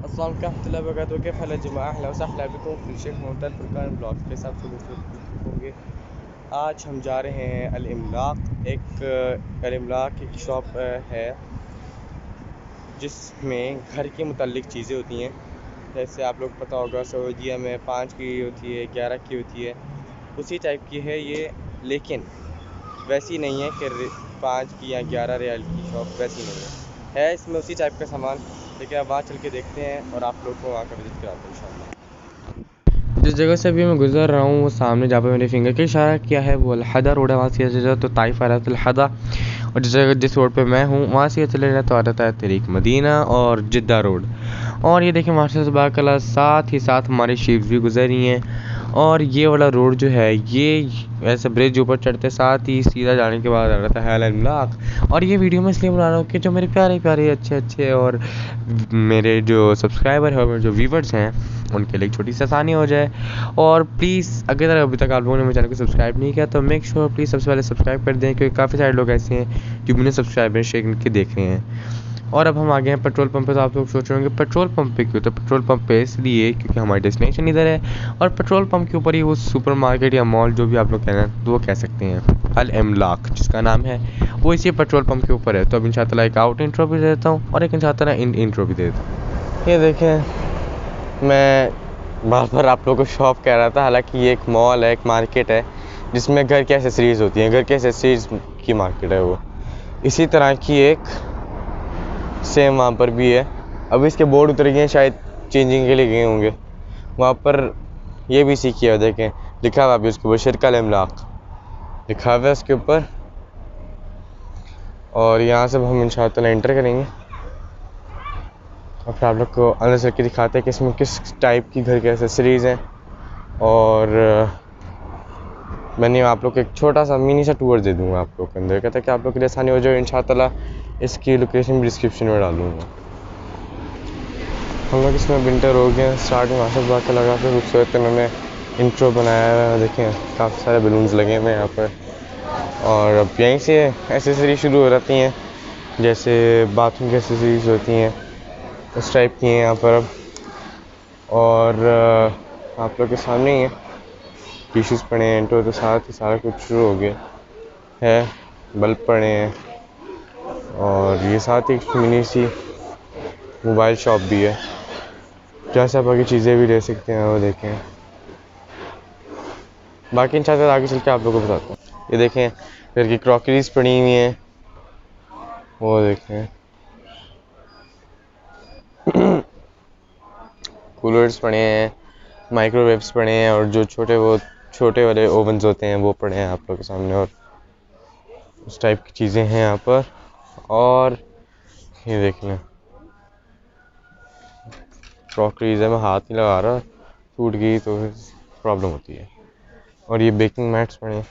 अस्सलाम वालेकुम रहमतुल्लाहि व बरकातुहू। कैफ हाल है जमा? अहला व सहला बिकुम फिल शेख मोहम्मद फुरकान ब्लॉग्स के साथ होंगे। आज हम जा रहे हैं अल इमलाक। अल इमलाक एक शॉप है जिसमें घर के मुताल्लिक चीज़ें होती हैं। जैसे आप लोग पता होगा सऊदीया में 5 की होती है, 11 की होती है, उसी टाइप की है ये। लेकिन वैसी नहीं है कि 5 की या 11 रियाल की शॉप वैसी नहीं है इसमें उसी टाइप का सामान। लेकिन अब वहाँ चल के देखते हैं और आप लोग को वहाँ का विज़िट कराते हैं इंशाल्लाह। जिस जगह से अभी मैं गुजर रहा हूँ वो सामने जहाँ पे मैंने फिंगर के इशारा किया है वो अलहदा रोड है, वहाँ से चला तो ताइफ अलहदा। और जिस रोड पे मैं हूँ वहाँ से चले जाए तो आ जाता है तरीक मदीना और जिद्दा रोड। और ये देखें माशा से बाकला साथ ही साथ हमारी शिप्स भी गुजर रही हैं। और ये वाला रोड जो है ये ऐसे ब्रिज ऊपर चढ़ते साथ ही सीधा जाने के बाद आ जाता है अल इमलाक। और ये वीडियो मैं इसलिए बना रहा हूँ कि जो मेरे प्यारे प्यारे अच्छे और मेरे जो सब्सक्राइबर हैं और जो व्यूवर्स हैं उनके लिए एक छोटी सी आसानी हो जाए। और प्लीज़ अगर अभी तक आप लोगों ने मेरे चैनल को सब्सक्राइब नहीं किया तो मेक श्योर प्लीज़ सबसे पहले सब्सक्राइब कर दें, क्योंकि काफ़ी सारे लोग ऐसे हैं जो बिना सब्सक्राइबर शेयर के देख रहे हैं। और अब हम आ गए हैं पेट्रोल पंप पे। तो आप लोग सोच रहे होंगे पेट्रोल पंप पे क्यों? तो पेट्रोल पंप पे इसलिए क्योंकि हमारी डेस्टिनेशन इधर है और पेट्रोल पंप के ऊपर ही वो सुपर मार्केट या मॉल जो भी आप लोग कहना तो वो कह सकते हैं अल इमलाक जिसका नाम है वो इसी पेट्रोल पंप के ऊपर है। तो अब इंशाल्लाह एक आउट इंट्रो भी दे देता हूँ और एक इंशाल्लाह इन इंट्रो भी दे देता हूँ। ये देखें, मैं बार बार आप लोगों को शॉप कह रहा था, हालांकि ये एक मॉल है, एक मार्केट है जिसमें घर की एसेसरीज़ होती हैं। घर की एसेसरीज़ की मार्केट है वो। इसी तरह की एक सेम वहाँ पर भी है। अब इसके बोर्ड उतर गए हैं, शायद चेंजिंग के लिए गए होंगे। वहाँ पर ये भी सी किया देखें, लिखा हुआ भी उसके ऊपर शिरक अल इमलाक लिखा हुआ है उसके ऊपर। और यहाँ से हम इंशाअल्लाह एंटर करेंगे और फिर आप लोग को अंदर से के दिखाते हैं कि इसमें किस टाइप की घर की एसेसरीज़ हैं। और मैंने आप लोग को एक छोटा सा मिनी सा टूर दे दूँगा आप लोग के अंदर, कहता है कि आप लोग के लिए आसानी हो जाए। इंशाअल्लाह इसकी लोकेशन भी डिस्क्रिप्शन में डालूँगा। हम लोग इसमें विंटर हो गए, स्टार्ट में माशा के लगा के खूबसूरत इन्होंने इंट्रो बनाया हुआ है। देखें काफ़ी सारे बलून्स लगे हुए हैं यहाँ पर। और अब यहीं से एसेसरी शुरू हो जाती हैं, जैसे बाथरूम की एसेसरीज होती हैं उस टाइप की हैं यहाँ पर अब। और आप लोग के सामने ही है टिश्यूज़ पड़े हैं, इंट्रो तो साथ ही सारा कुछ शुरू हो गया है। बल्ब पड़े हैं और ये साथ ही मिनी सी मोबाइल शॉप भी है जहाँ से आप बाकी चीज़ें भी ले सकते हैं। वो देखें, बाकी इंशाल्लाह आगे चल के आप लोगों को बताता हूँ। ये देखें घर की क्रॉकरीज पड़ी हुई हैं, वो देखें कूलर्स पड़े हैं, माइक्रोवेव्स पड़े हैं और जो छोटे वाले ओवन्स होते हैं वो पड़े हैं आप लोगों के सामने। और उस टाइप की चीज़ें हैं यहाँ पर। और ये देखना क्रॉकरीज है, मैं हाथ नहीं लगा रहा, टूट गई तो प्रॉब्लम होती है। और ये बेकिंग मैट्स पड़े हैं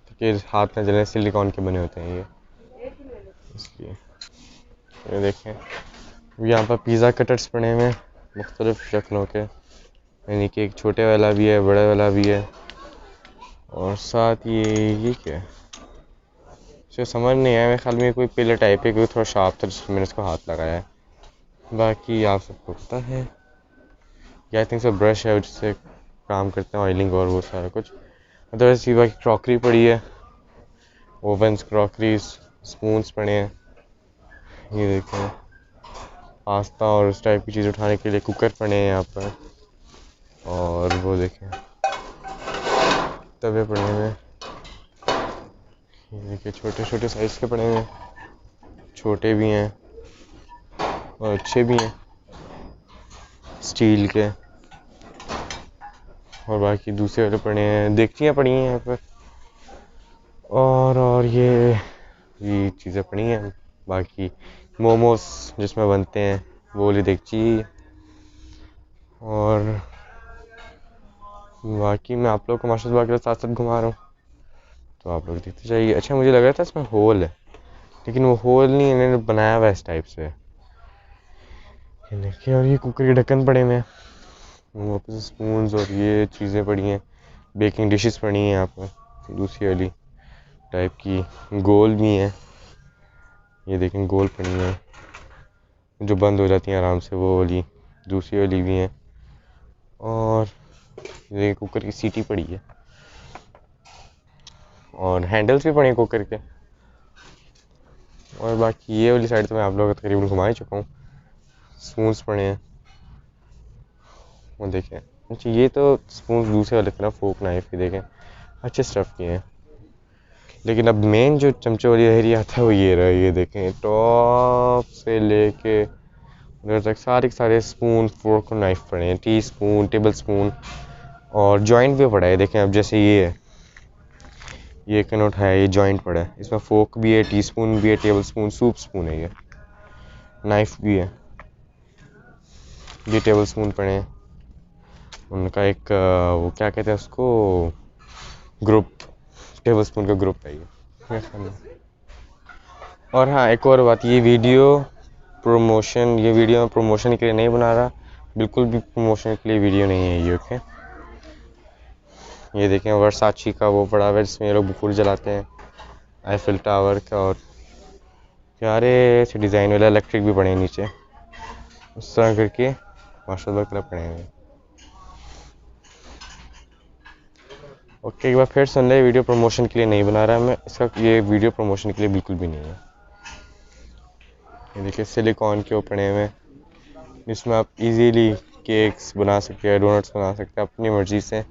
क्योंकि हाथ न जले, सिलिकॉन के बने होते हैं ये, इसलिए। ये देखें यहाँ पर पिज़्ज़ा कटर्स पड़े हुए हैं मुख्तलिफ़ शक्लों के, यानी कि एक छोटे वाला भी है, बड़े वाला भी है। और साथ ये क्या है जो समझ नहीं आया, मेरे ख्याल में कोई पिलर टाइप है क्योंकि थोड़ा शार्प था जिसमें मैंने इसको हाथ लगाया है। बाकी आप सबको पता है ये आई थिंक सो ब्रश है जिससे काम करते हैं ऑयलिंग और वो सारा कुछ। मतलब ऐसी बाकी क्रॉकरी पड़ी है, ओवन्स, क्रॉकरीज, स्पून्स पड़े हैं। ये देखें पास्ता और उस टाइप की चीज़ उठाने के लिए कुकर पड़े हैं यहाँ पर। और वो देखें तवे पड़े हुए हैं, ये देखिए छोटे छोटे साइज़ के पड़े हुए हैं, छोटे भी हैं और अच्छे भी हैं स्टील के। और बाकी दूसरे वाले पड़े हैं, देगचियाँ पड़ी हैं यहाँ पर। और ये चीज़ें पड़ी हैं। बाकी मोमोस जिसमें बनते हैं वो वाली देगची। और बाकी मैं आप लोग को माशाल्लाह के साथ साथ घुमा रहा हूँ तो आप लोग देखते जाइए। अच्छा मुझे लग रहा था इसमें होल है, लेकिन वो होल नहीं, इन्होंने बनाया हुआ इस टाइप से। देखिए और ये कुकर के ढक्कन पड़े हुए हैं, वापस स्पून्स और ये चीज़ें पड़ी हैं, बेकिंग डिशेस पड़ी हैं यहाँ पर दूसरी वाली टाइप की। गोल भी हैं, ये देखें गोल पड़ी हैं जो बंद हो जाती हैं आराम से, वो वाली दूसरी वाली भी हैं, और ये कुकर की सीटी पड़ी है, और हैंडल्स भी पड़े हैं कुकर के। और बाकी ये वाली साइड तो मैं आप लोगों को तकरीबन घुमा ही चुका हूँ। स्पून्स पड़े हैं, वो देखें। अच्छा, ये तो स्पून दूसरे वाले थे ना, फोक नाइफ की, देखें अच्छे स्टफ़ किए हैं। लेकिन अब मेन जो चमचे वाली एरिया आता है वो ये रहा, ये देखें टॉप से लेके उधर तक सारे के सारे स्पून, फोर्क और नाइफ पड़े हैं, टी स्पून, टेबल स्पून, और जॉइंट भी पड़ा है। देखें अब जैसे ये है, ये कैन उठाया, ये जॉइंट पड़ा है, इसमें फोक भी है, टी स्पून भी है, टेबल स्पून, सूप स्पून है, ये नाइफ भी है, ये टेबल स्पून पड़े हैं। उनका एक वो क्या कहते हैं उसको, ग्रुप, टेबल स्पून का ग्रुप है ये। और हाँ, एक और बात, ये वीडियो मैं प्रमोशन के लिए नहीं बना रहा, बिल्कुल भी प्रमोशन के लिए वीडियो नहीं है ये, ओके। ये देखें वर्साची का वो पड़ा हुआ है जिसमें ये लोग बखूर जलाते हैं, आईफिल टावर का, और प्यारे से डिज़ाइन वाला इलेक्ट्रिक भी पड़े हैं नीचे, उस तरह करके माशाल्लाह तरह पड़े हैं। ओके, एक बार फिर सुन ले, वीडियो प्रमोशन के लिए नहीं बना रहा मैं इसका, ये वीडियो प्रमोशन के लिए बिल्कुल भी नहीं है। ये देखिए सिलिकॉन के वो पड़े हुए, जिसमें आप इजीली केक्स बना सकते हैं, डोनट्स बना सकते हैं अपनी मर्ज़ी से।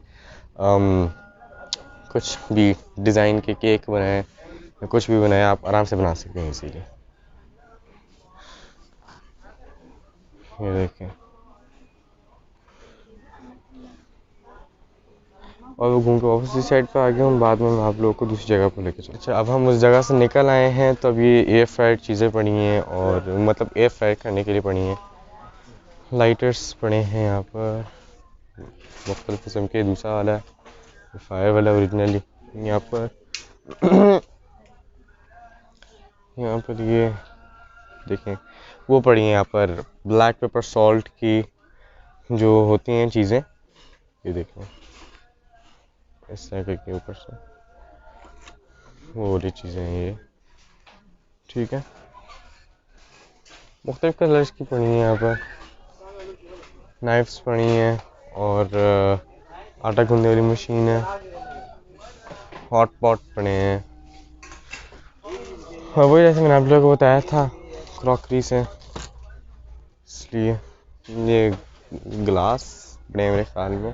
कुछ भी डिज़ाइन के केक बनाए या कुछ भी बनाए आप आराम से बना सकते हैं इजीली। ये देखें, और वो घूम के वापस इस साइड पे आ गए हम, बाद में मैं आप लोगों को दूसरी जगह पर लेके चलूँ। अच्छा, अब हम उस जगह से निकल आए हैं, तो अब ये एयर फ्राइड चीज़ें पड़ी हैं, और मतलब एयर फ्राइड करने के लिए पड़ी हैं। लाइटर्स पड़े हैं यहाँ पर मुख्तलिफ़ किस्म के, दूसरा वाला फायर वाला ओरिजिनली यहाँ पर यहाँ पर ये देखें वो पड़ी हैं यहाँ पर ब्लैक पेपर सॉल्ट की जो होती हैं चीज़ें, ये देखें इस तरह के ऊपर से वो वाली चीज़ें हैं ये, ठीक है। मुख्तलिफ़ कलर्स की पड़ी हैं यहाँ पर, नाइफ्स पड़ी हैं, और आटा गूंदने वाली मशीन है, हॉट पॉट पड़े हैं, और वही जैसे मैंने आप लोगों को बताया था क्रॉकरी से, इसलिए ये ग्लास बने मेरे ख्याल में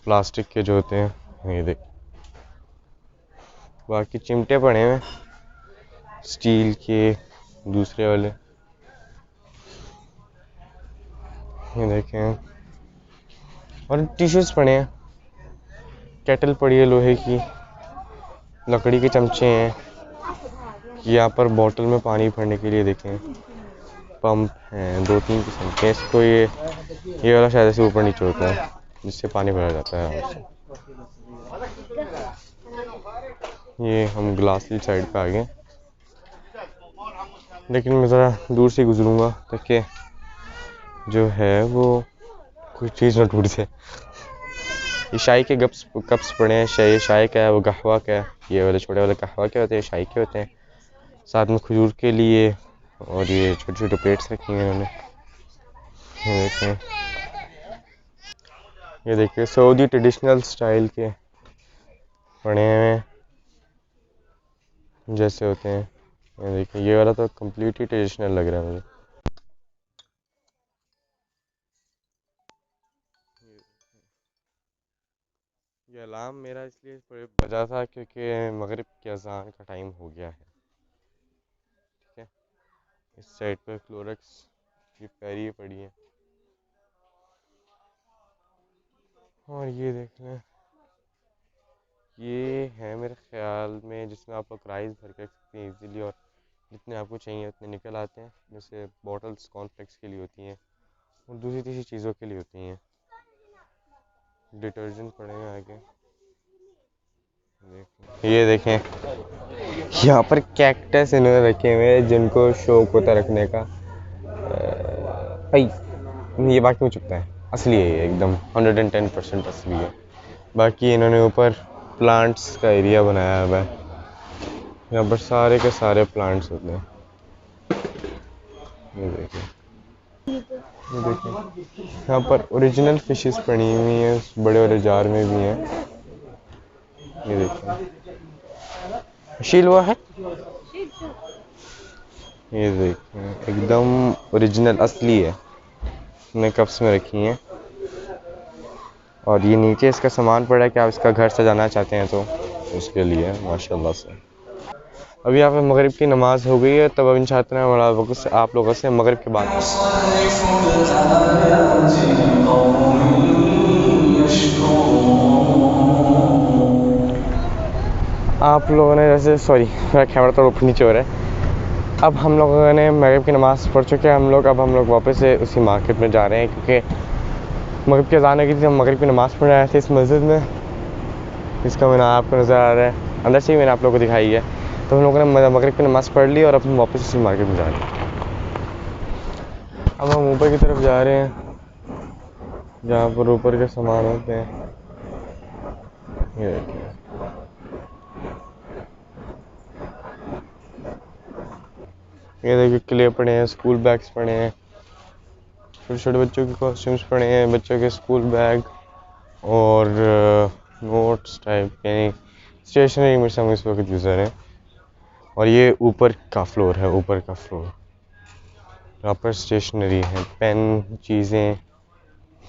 प्लास्टिक के जो होते हैं, ये देख। बाकी चिमटे पड़े हैं स्टील के दूसरे वाले, ये देखें, और टिश्यूज़ पड़े हैं, केटल पड़ी है लोहे की, लकड़ी के चमचे हैं, यहाँ पर बोतल में पानी भरने के लिए देखें पंप हैं 2-3 किस्म के। इसको ये वाला शायद से ऊपर नीचे होता है जिससे पानी भरा जाता है आराम से। ये हम ग्लास की साइड पे आ गए, लेकिन मैं ज़रा दूर से गुजरूंगा ताकि जो है वो कोई चीज़ ना टूट जाए। ये शाई के कप्स पड़े हैं, शाई का है, वो कहवा का है, ये वाले छोटे वाले कहवा के होते हैं, शाई के होते हैं, साथ में खजूर के लिए, और ये छोटे छोटे प्लेट्स रखी हैं इन्होंने, ये देखें, ये देखिए सऊदी ट्रेडिशनल स्टाइल के पड़े हैं जैसे होते हैं, ये देखिए ये वाला तो कम्प्लीटली ट्रेडिशनल लग रहा है मुझे। ये अलार्म मेरा इसलिए बजा था क्योंकि मगरिब के अजान का टाइम हो गया है, ठीक है। इस साइड पर क्लोरक्स की पैरी पड़ी है, और ये देख लें ये है मेरे ख्याल में जिसमें आप लोग राइस भर के रख सकते हैं ईज़िली, और जितने आपको चाहिए उतने निकल आते हैं। जैसे बॉटल्स कॉर्नफ्लेक्स के लिए होती हैं और दूसरी तीसरी चीज़ों के लिए होती हैं। डिटर्जेंट पड़े हैं आगे, ये देखें यहाँ पर कैक्टस इन्होंने रखे हुए हैं जिनको शौक होता है रखने का। भाई ये बाकी में चुपता है, असली है ये एकदम 110% असली है। बाकी इन्होंने ऊपर प्लांट्स का एरिया बनाया हुआ है, यहाँ पर सारे के सारे प्लांट्स होते हैं, ये देखिए ये देखें, यहाँ पर ओरिजिनल फिशेस पड़ी हुई हैं, बड़े बड़े जार में भी हैं। ये देखें, शील हुआ है। ये देखें, एकदम ओरिजिनल असली है, मैंने कप्स में रखी हैं। और ये नीचे इसका सामान पड़ा है कि आप इसका घर सजाना चाहते हैं तो उसके लिए माशाल्लाह से। अभी यहाँ पे मगरिब की नमाज़ हो गई है, तब अब इंशाअल्लाह से आप लोगों से मगरिब के बाद आप लोगों ने जैसे सॉरी मेरा कैमरा तो ऊपर नीचे हो रहा है। अब हम लोगों ने मगरिब की नमाज़ पढ़ चुके हैं हम लोग। अब हम लोग वापस से उसी मार्केट में जा रहे हैं क्योंकि मगरिब की अज़ान हो गई थी। हम मगरिब की नमाज़ पढ़ रहे थे इस मस्जिद में, इसका मीनार आपको नज़र आ रहा है, अंदर से ही मैंने आप लोगों को दिखाई है। तो हम लोगों ने मगरिब की नमाज़ पढ़ ली और अब हम वापस इसी मार्केट में जा रहे हैं। अब हम ऊपर की तरफ जा रहे हैं जहाँ पर ऊपर के सामान होते हैं। ये देखिए, ये देखिए क्ले पड़े हैं, स्कूल बैग्स पड़े हैं, छोटे छोटे बच्चों के कॉस्ट्यूम्स पड़े हैं, बच्चों के स्कूल बैग और नोट्स टाइप यानी स्टेशनरी में हम इस वक्त यूज़ हैं। और ये ऊपर का फ्लोर है, ऊपर का फ्लोर यहाँ पर स्टेशनरी है, पेन, चीज़ें,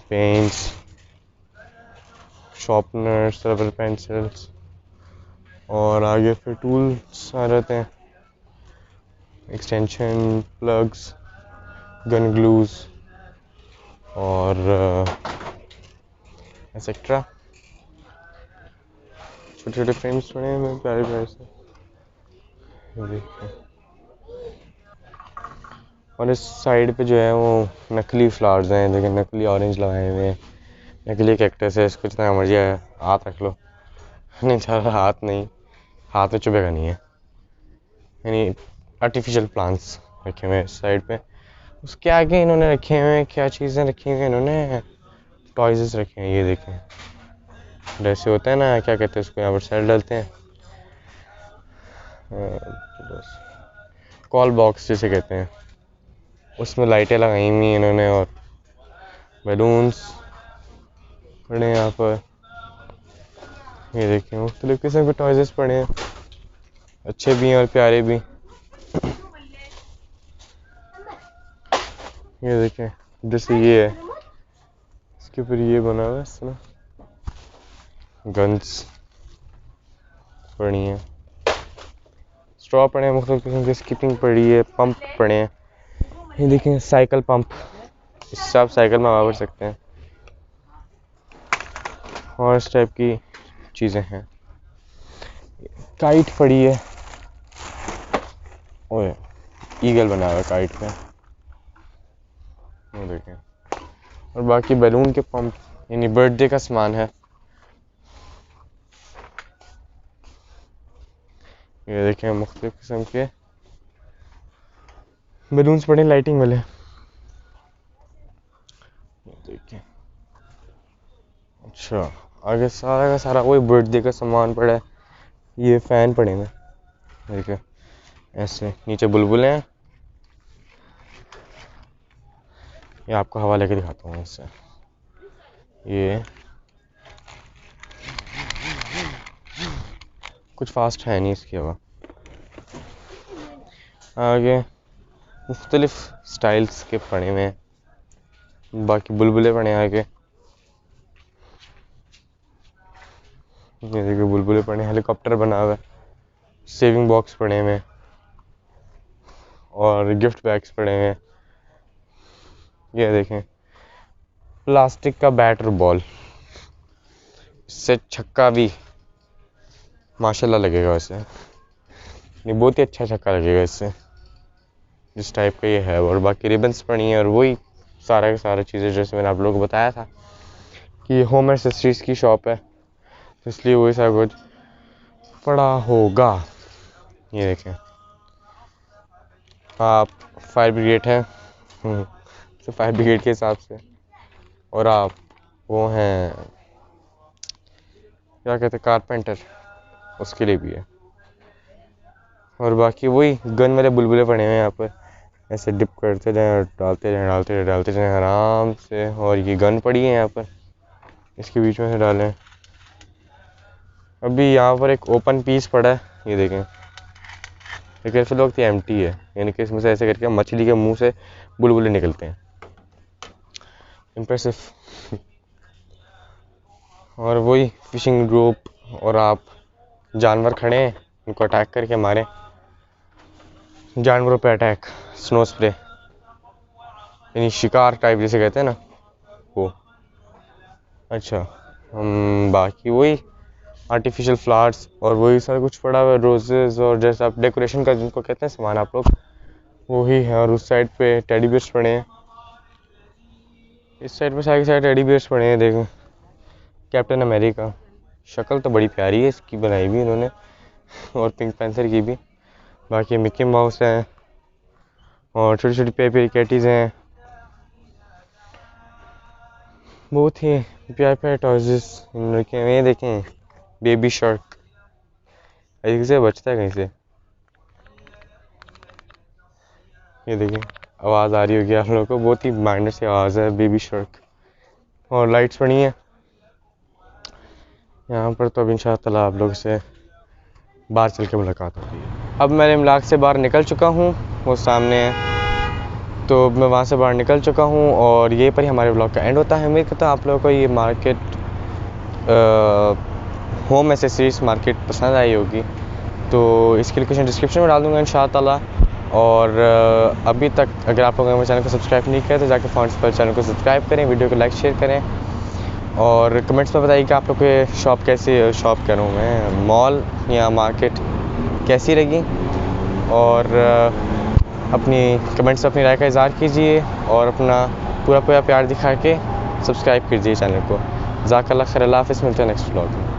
पेंट्स, शार्पनर्स, रबर पेंसिल्स और आगे फिर टूल्स आ जाते हैं, एक्सटेंशन, प्लग्स, गन ग्लूज और एक्सेट्रा। छोटे छोटे फ्रेम्स पड़े हैं प्यारे प्यारे से, देखिए। और इस साइड पे जो है वो नकली फ्लावर्स हैं, देखिए नकली ऑरेंज लगाए हुए हैं, नकली कैक्टस है, इसको जितना मर्जी है हाथ रख लो। नहीं ज़्यादा हाथ नहीं, हाथ में चुभेगा नहीं है, यानी आर्टिफिशियल प्लांट्स रखे हुए हैं इस साइड पे। उसके आगे इन्होंने रखे हुए हैं, क्या चीज़ें रखी हुई हैं इन्होंने, टॉयज़ रखे हैं। ये देखें, जैसे होता है ना, क्या कहते हैं उसको, यहाँ पर सेल डालते हैं, कॉल बॉक्स जिसे कहते हैं, उसमें लाइटें लगाई हुई हैं इन्होंने और बैलून्स पड़े हैं यहाँ पर। ये देखें, मुख्तलिफ किस्म के टॉयज़ पड़े हैं, अच्छे भी हैं और प्यारे भी। ये देखें, जैसे ये है, इसके ऊपर ये बना हुआ है इस तरह, गन्स पड़ी हैं, स्ट्रॉ पड़े हैं, मुख्तलिफ किस्म की स्किपिंग पड़ी है, पंप पड़े हैं। ये देखें, साइकिल पंप, इससे आप साइकिल में हवा भर सकते हैं और इस टाइप की चीज़ें हैं। काइट पड़ी है, ओए ईगल बना हुआ है काइट पे, वो देखें। और बाकी बैलून के पंप यानी बर्थडे का सामान है। ये देखें, मुख्तलिफ किस्म के बैलून्स पड़े लाइटिंग वाले। देखें, अच्छा आगे सारा का सारा वही बर्थडे का सामान पड़ा है। ये फ़ैन पड़े हैं, देखिए ऐसे, नीचे बुलबुलें हैं। ये आपको हवा लेके दिखाता हूँ इससे, ये कुछ फास्ट है नहीं इसकी हवा। आगे मुख्तलिफ स्टाइल्स के पड़े हुए हैं, बाकी बुलबुले पड़े हैं आगे। ये देखिए बुलबुले पड़े हैं, हेलीकॉप्टर बना हुआ है, सेविंग बॉक्स पड़े हुए हैं और गिफ्ट बैग्स पड़े हुए हैं। ये देखें, प्लास्टिक का बैट और बॉल, इससे छक्का भी माशाल्लाह लगेगा वैसे, नहीं बहुत ही अच्छा छक्का लगेगा इससे, जिस टाइप का ये है। और बाकी रिबन्स पड़ी हैं और वही सारा का सारा चीज़ें जैसे मैंने आप लोगों को बताया था कि होम एक्सेसरीज़ की शॉप है, तो इसलिए वही सारा कुछ पड़ा होगा। ये देखें, आप फायर ब्रिगेड हैं तो फायर ब्रिगेड के हिसाब से, और आप वो हैं क्या कहते हैं कारपेंटर, उसके लिए भी है। और बाकी वही गन वाले बुलबुले पड़े हुए हैं यहाँ पर, ऐसे डिप करते रहें और डालते रहें आराम से। और ये गन पड़ी है यहाँ पर, इसके बीच में से डालें। अभी यहाँ पर एक ओपन पीस पड़ा है, ये देखें, लेकिन ऐसे लोग एम्प्टी है, यानी कि इसमें से ऐसे करके मछली के मुंह से बुलबुले निकलते हैं। इम्प्रेसिव। और वही फिशिंग रोप, और आप जानवर खड़े हैं, उनको अटैक करके मारें। जानवरों पे अटैक, स्नो स्प्रे, यानी शिकार टाइप जैसे कहते हैं ना वो। अच्छा, बाकी वही आर्टिफिशियल फ्लावर्स और वही सारा कुछ पड़ा हुआ है, रोजेज़ और जैसा आप डेकोरेशन का जिनको कहते हैं सामान आप लोग, वही है। और उस साइड पे टेडी बियर्स पड़े हैं, इस साइड पे सारी साइड टेडी बियर्स पड़े हैं। देखो कैप्टन अमेरिका, शक्ल तो बड़ी प्यारी है इसकी बनाई भी इन्होंने, और पिंक पैंथर की भी। बाकी मिक्की माउस हैं और छोटी छोटी पेपी कैटीज़ हैं, बहुत ही प्यारे प्यारे टॉयज़ रखे हुए। देखें बेबी शार्क, ऐसे से बचता है कहीं से, ये देखिए आवाज़ आ रही होगी आप लोगों को, बहुत ही माइंडर सी आवाज़ है बेबी शार्क। और लाइट्स पड़ी हैं यहाँ पर। तो अब इंशाअल्लाह आप लोगों से बाहर चल के मुलाकात होगी। अब मैं इमलाक से बाहर निकल चुका हूँ, वो सामने है, तो मैं वहाँ से बाहर निकल चुका हूँ और ये पर ही हमारे ब्लॉग का एंड होता है। उम्मीद करता हूँ आप लोगों को ये मार्केट, होम एसेसरीज मार्केट पसंद आई होगी। तो इसकी लोकेशन डिस्क्रिप्शन में डाल दूँगा इंशाअल्लाह। और अभी तक अगर आप लोगों ने मेरे चैनल को सब्सक्राइब नहीं किया तो जाकर फॉन्ट्स पर चैनल को सब्सक्राइब करें, वीडियो को लाइक शेयर करें, और कमेंट्स में बताइए कि आप लोग को शॉप कैसी, शॉप कह रहा हूँ मैं, मॉल या मार्केट कैसी लगी। और अपनी कमेंट्स में अपनी राय का इज़हार कीजिए और अपना पूरा प्यार दिखा के सब्सक्राइब कीजिए चैनल को। ज़ाकल्लाह खैर, अल्लाह हाफ़िज़, मिलते हैं नेक्स्ट व्लॉग में।